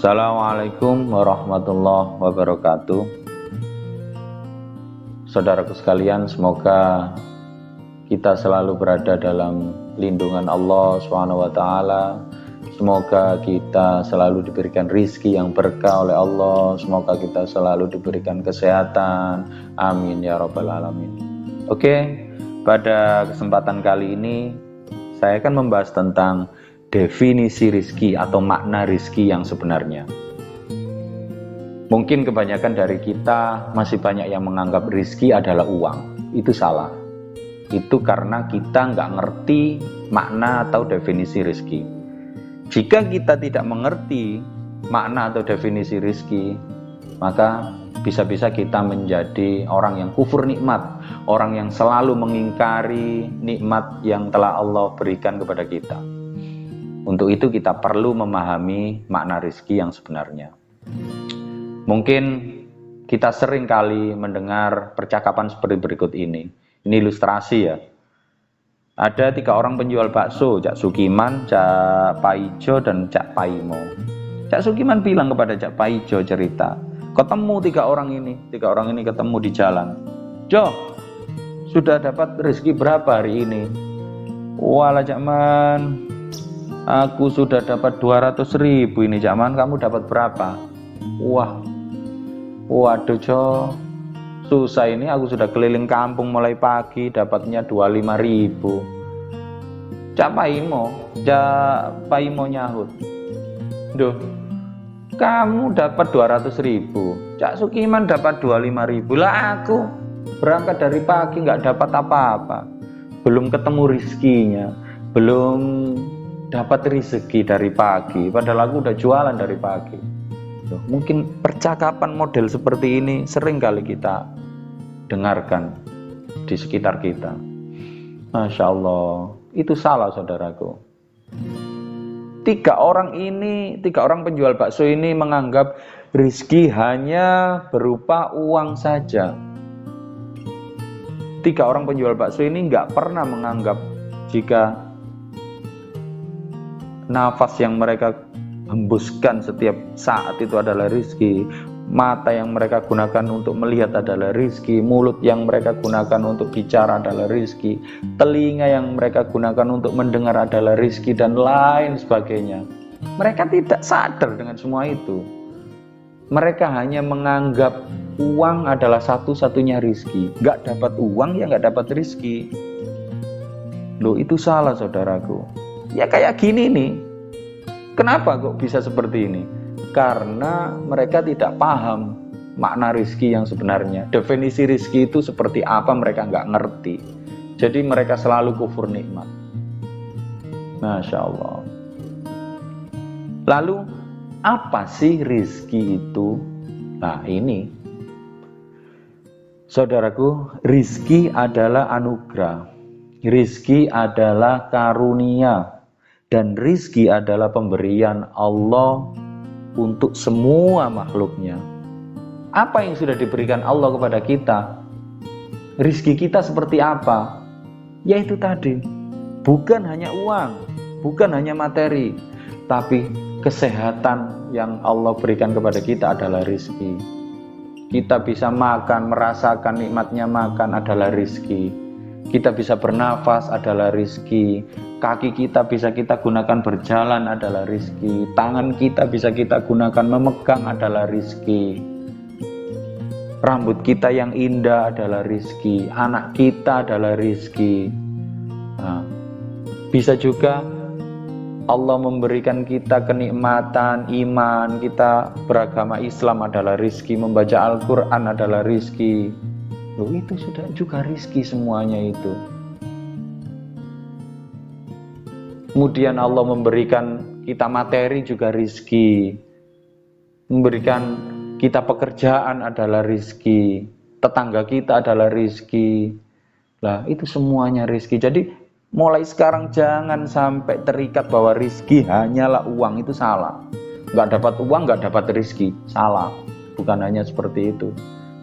Assalamualaikum warahmatullahi wabarakatuh. Saudaraku sekalian, semoga kita selalu berada dalam lindungan Allah SWT. Semoga kita selalu diberikan rizki yang berkah oleh Allah. Semoga kita selalu diberikan kesehatan. Amin ya rabbal alamin. Oke, pada kesempatan kali ini saya akan membahas tentang definisi rizki atau makna rizki yang sebenarnya. Mungkin kebanyakan dari kita masih banyak yang menganggap rizki adalah uang. Itu salah. Itu karena kita nggak ngerti makna atau definisi rizki. Jika kita tidak mengerti makna atau definisi rizki, maka bisa-bisa kita menjadi orang yang kufur nikmat, orang yang selalu mengingkari nikmat yang telah Allah berikan kepada kita. Untuk itu kita perlu memahami makna rizki yang sebenarnya. Mungkin kita sering kali mendengar percakapan seperti berikut ini. Ini ilustrasi ya. Ada 3 orang penjual bakso, Cak Sukiman, Cak Paijo, dan Cak Paimo. Cak Sukiman bilang kepada Cak Paijo cerita, ketemu 3 orang ini. 3 orang ini ketemu di jalan. Jo, sudah dapat rezeki berapa hari ini? Walah Cak Man, aku sudah dapat 200.000 ini. Cak Man, kamu dapat berapa? Waduh Jo, susah ini, aku sudah keliling kampung mulai pagi, dapatnya 25.000. Cak Paimo nyahut, duh, kamu dapat 200.000, Cak Sukiman dapat 25.000, lah aku berangkat dari pagi nggak dapat apa-apa, belum ketemu rizkinya, belum dapat rezeki dari pagi, padahal aku udah jualan dari pagi. Mungkin percakapan model seperti ini sering kali kita dengarkan di sekitar kita. Masya Allah, itu salah saudaraku. 3 orang penjual bakso ini menganggap rezeki hanya berupa uang saja. 3 orang penjual bakso ini nggak pernah menganggap jika nafas yang mereka hembuskan setiap saat itu adalah rizki, mata yang mereka gunakan untuk melihat adalah rizki, mulut yang mereka gunakan untuk bicara adalah rizki, telinga yang mereka gunakan untuk mendengar adalah rizki, dan lain sebagainya. Mereka tidak sadar dengan semua itu. Mereka hanya menganggap uang adalah satu-satunya rizki. Gak dapat uang ya gak dapat rizki. Loh, itu salah saudaraku. Ya kayak gini nih. Kenapa kok bisa seperti ini? Karena mereka tidak paham makna rizki yang sebenarnya. Definisi rizki itu seperti apa mereka nggak ngerti. Jadi mereka selalu kufur nikmat. Masya Allah. Lalu apa sih rizki itu? Nah ini, saudaraku, rizki adalah anugerah. Rizki adalah karunia. Dan rizki adalah pemberian Allah untuk semua makhluknya. Apa yang sudah diberikan Allah kepada kita? Rizki kita seperti apa? Yaitu tadi, bukan hanya uang, bukan hanya materi, tapi kesehatan yang Allah berikan kepada kita adalah rizki. Kita bisa makan, merasakan nikmatnya makan adalah rizki. Kita bisa bernafas adalah rizki. Kaki kita bisa kita gunakan berjalan adalah rizki. Tangan kita bisa kita gunakan memegang adalah rizki. Rambut kita yang indah adalah rizki. Anak kita adalah rizki. Nah, bisa juga Allah memberikan kita kenikmatan iman. Kita beragama Islam adalah rizki. Membaca Al-Quran adalah rizki. Loh, itu sudah juga rizki semuanya itu. Kemudian Allah memberikan kita materi juga rizki. Memberikan kita pekerjaan adalah rizki. Tetangga kita adalah rizki. Lah, itu semuanya rizki. Jadi mulai sekarang jangan sampai terikat bahwa rizki hanyalah uang. Itu salah. Nggak dapat uang, nggak dapat rizki. Salah. Bukan hanya seperti itu.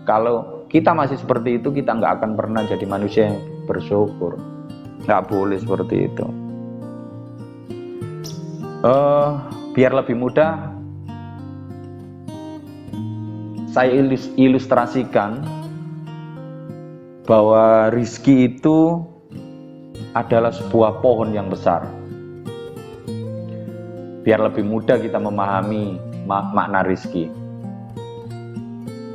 Kalau kita masih seperti itu, kita nggak akan pernah jadi manusia yang bersyukur. Nggak boleh seperti itu. Biar lebih mudah, saya ilustrasikan bahwa rizki itu adalah sebuah pohon yang besar. Biar lebih mudah kita memahami makna rizki.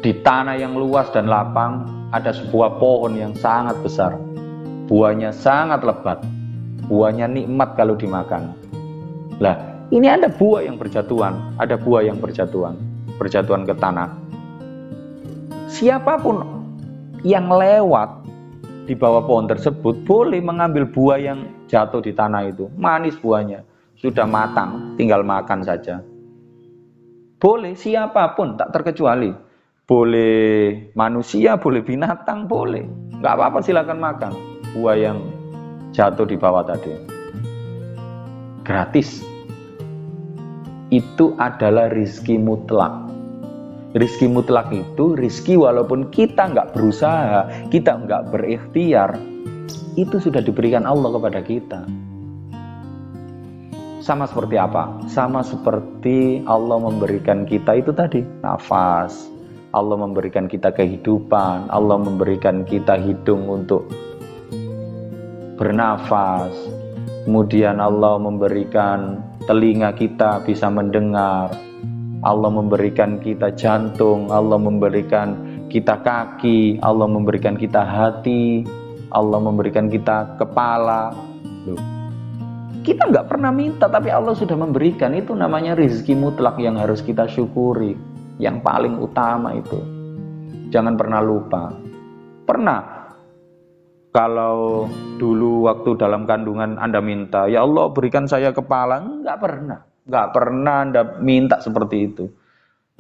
Di tanah yang luas dan lapang ada sebuah pohon yang sangat besar. Buahnya sangat lebat. Buahnya nikmat kalau dimakan. Lah, ini ada buah yang berjatuhan, berjatuhan ke tanah. Siapapun yang lewat di bawah pohon tersebut boleh mengambil buah yang jatuh di tanah itu. Manis buahnya. Sudah matang, tinggal makan saja. Boleh siapapun, tak terkecuali. Boleh manusia, boleh binatang, boleh. Nggak apa-apa, silakan makan buah yang jatuh di bawah tadi. Gratis. Itu adalah rizki mutlak. Rizki mutlak itu rizki walaupun kita nggak berusaha, kita nggak berikhtiar, itu sudah diberikan Allah kepada kita. Sama seperti apa? Sama seperti Allah memberikan kita itu tadi, nafas. Allah memberikan kita kehidupan. Allah memberikan kita hidung untuk bernafas. Kemudian Allah memberikan telinga kita bisa mendengar. Allah memberikan kita jantung. Allah memberikan kita kaki. Allah memberikan kita hati. Allah memberikan kita kepala. Loh. Kita nggak pernah minta, tapi Allah sudah memberikan. Itu namanya rezeki mutlak yang harus kita syukuri. Yang paling utama itu. Jangan pernah lupa. Pernah, kalau dulu waktu dalam kandungan Anda minta, ya Allah berikan saya kepala. Nggak pernah. Nggak pernah Anda minta seperti itu.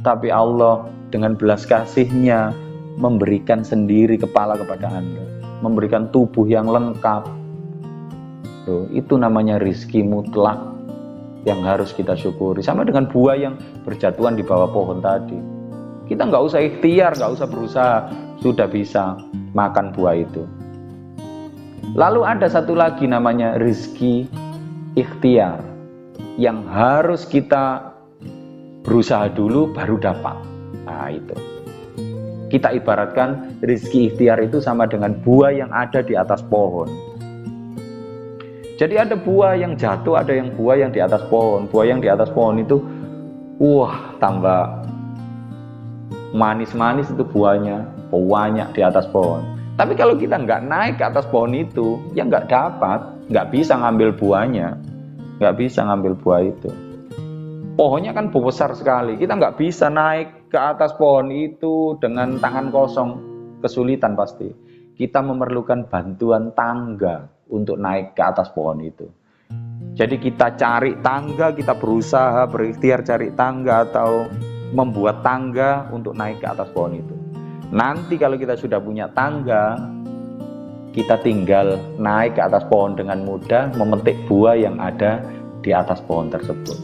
Tapi Allah dengan belas kasihnya memberikan sendiri kepala kepada Anda. Memberikan tubuh yang lengkap. Itu namanya rizki mutlak yang harus kita syukuri. Sama dengan buah yang berjatuhan di bawah pohon tadi. Kita nggak usah ikhtiar, nggak usah berusaha, sudah bisa makan buah itu. Lalu ada satu lagi namanya rizki ikhtiar, yang harus kita berusaha dulu baru dapat. Nah itu. Kita ibaratkan rizki ikhtiar itu sama dengan buah yang ada di atas pohon. Jadi ada buah yang jatuh, ada yang buah yang di atas pohon. Buah yang di atas pohon itu, tambah manis-manis itu buahnya, banyak di atas pohon. Tapi kalau kita nggak naik ke atas pohon itu, ya nggak dapat, nggak bisa ngambil buahnya, nggak bisa ngambil buah itu. Pohonnya kan besar sekali, kita nggak bisa naik ke atas pohon itu dengan tangan kosong, kesulitan pasti. Kita memerlukan bantuan tangga untuk naik ke atas pohon itu. Jadi kita cari tangga, kita berusaha berikhtiar cari tangga atau membuat tangga untuk naik ke atas pohon itu. Nanti kalau kita sudah punya tangga, kita tinggal naik ke atas pohon dengan mudah, memetik buah yang ada di atas pohon tersebut.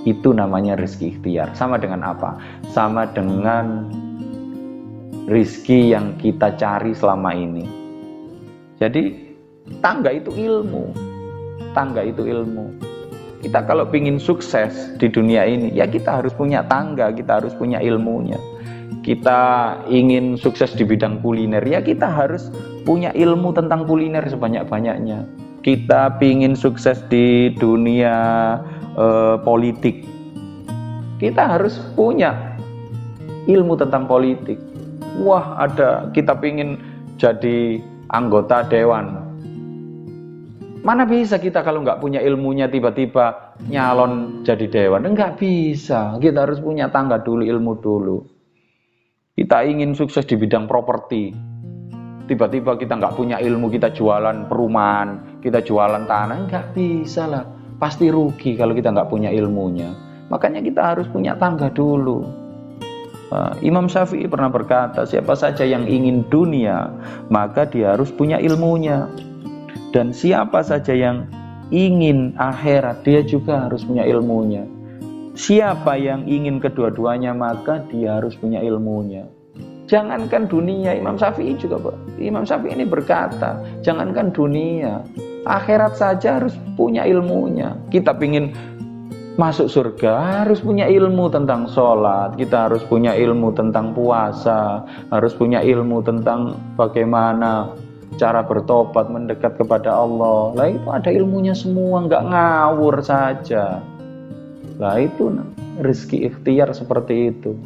Itu namanya rezeki ikhtiar. Sama dengan apa? Sama dengan rezeki yang kita cari selama ini. Jadi tangga itu ilmu. Tangga itu ilmu. Kita kalau ingin sukses di dunia ini, ya kita harus punya tangga, kita harus punya ilmunya. Kita ingin sukses di bidang kuliner, ya kita harus punya ilmu tentang kuliner sebanyak-banyaknya. Kita ingin sukses di dunia politik, kita harus punya ilmu tentang politik. Kita ingin jadi anggota dewan. Mana bisa kita kalau nggak punya ilmunya tiba-tiba nyalon jadi dewan? Nggak bisa. Kita harus punya tangga dulu, ilmu dulu. Kita ingin sukses di bidang properti. Tiba-tiba kita nggak punya ilmu, kita jualan perumahan, kita jualan tanah. Nggak bisa lah. Pasti rugi kalau kita nggak punya ilmunya. Makanya kita harus punya tangga dulu. Imam Syafi'i pernah berkata, siapa saja yang ingin dunia, maka dia harus punya ilmunya. Dan siapa saja yang ingin akhirat, dia juga harus punya ilmunya. Siapa yang ingin kedua-duanya, maka dia harus punya ilmunya. Jangankan dunia, Imam Syafi'i ini berkata, jangankan dunia, akhirat saja harus punya ilmunya. Kita ingin Masuk surga harus punya ilmu tentang sholat, kita harus punya ilmu tentang puasa, harus punya ilmu tentang bagaimana cara bertobat, mendekat kepada Allah. Lah itu ada ilmunya semua, nggak ngawur saja. Lah itu rezeki ikhtiar seperti itu.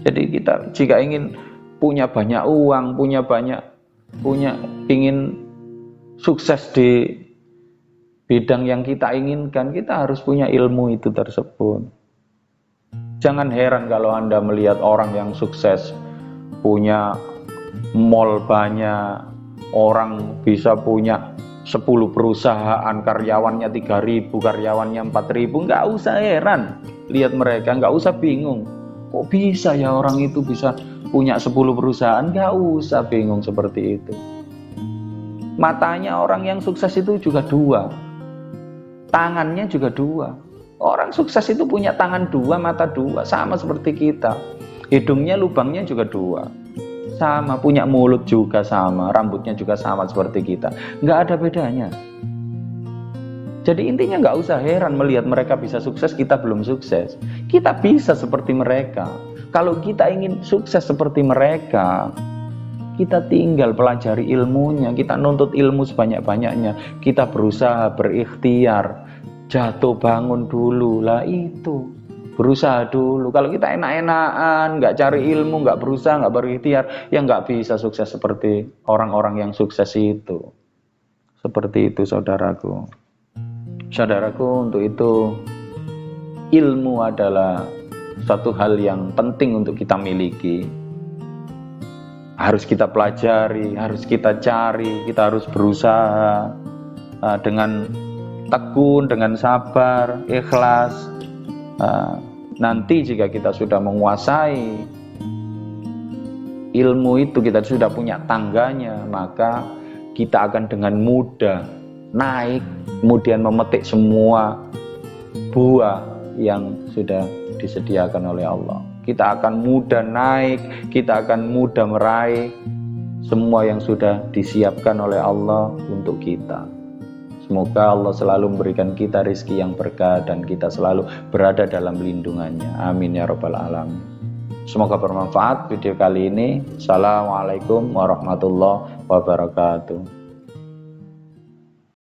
Jadi kita jika ingin punya banyak uang, ingin sukses di bidang yang kita inginkan, kita harus punya ilmu itu tersebut. Jangan heran kalau Anda melihat orang yang sukses, punya mall banyak, orang bisa punya 10 perusahaan, karyawannya 3.000, karyawannya 4.000, nggak usah heran lihat mereka, nggak usah bingung. Kok bisa ya orang itu bisa punya 10 perusahaan? Nggak usah bingung seperti itu. Matanya orang yang sukses itu juga dua, tangannya juga dua. Orang sukses itu punya tangan dua, mata dua, sama seperti kita. Hidungnya, lubangnya juga dua, sama, punya mulut juga sama, rambutnya juga sama seperti kita, nggak ada bedanya. Jadi intinya nggak usah heran melihat mereka bisa sukses, kita belum sukses. Kita bisa seperti mereka. Kalau kita ingin sukses seperti mereka, kita tinggal pelajari ilmunya, kita nuntut ilmu sebanyak-banyaknya, kita berusaha, berikhtiar, jatuh bangun dulu, lah itu, berusaha dulu. Kalau kita enak-enakan, nggak cari ilmu, nggak berusaha, nggak berikhtiar, ya nggak bisa sukses seperti orang-orang yang sukses itu. Seperti itu saudaraku. Saudaraku, untuk itu ilmu adalah satu hal yang penting untuk kita miliki. Harus kita pelajari, harus kita cari, kita harus berusaha dengan tekun, dengan sabar, ikhlas. Nanti jika kita sudah menguasai ilmu itu, kita sudah punya tangganya, maka kita akan dengan mudah naik, kemudian memetik semua buah yang sudah disediakan oleh Allah. Kita akan mudah naik, kita akan mudah meraih semua yang sudah disiapkan oleh Allah untuk kita. Semoga Allah selalu memberikan kita rezeki yang berkah dan kita selalu berada dalam lindungannya. Amin ya rabbal alamin. Semoga bermanfaat video kali ini. Assalamualaikum warahmatullahi wabarakatuh.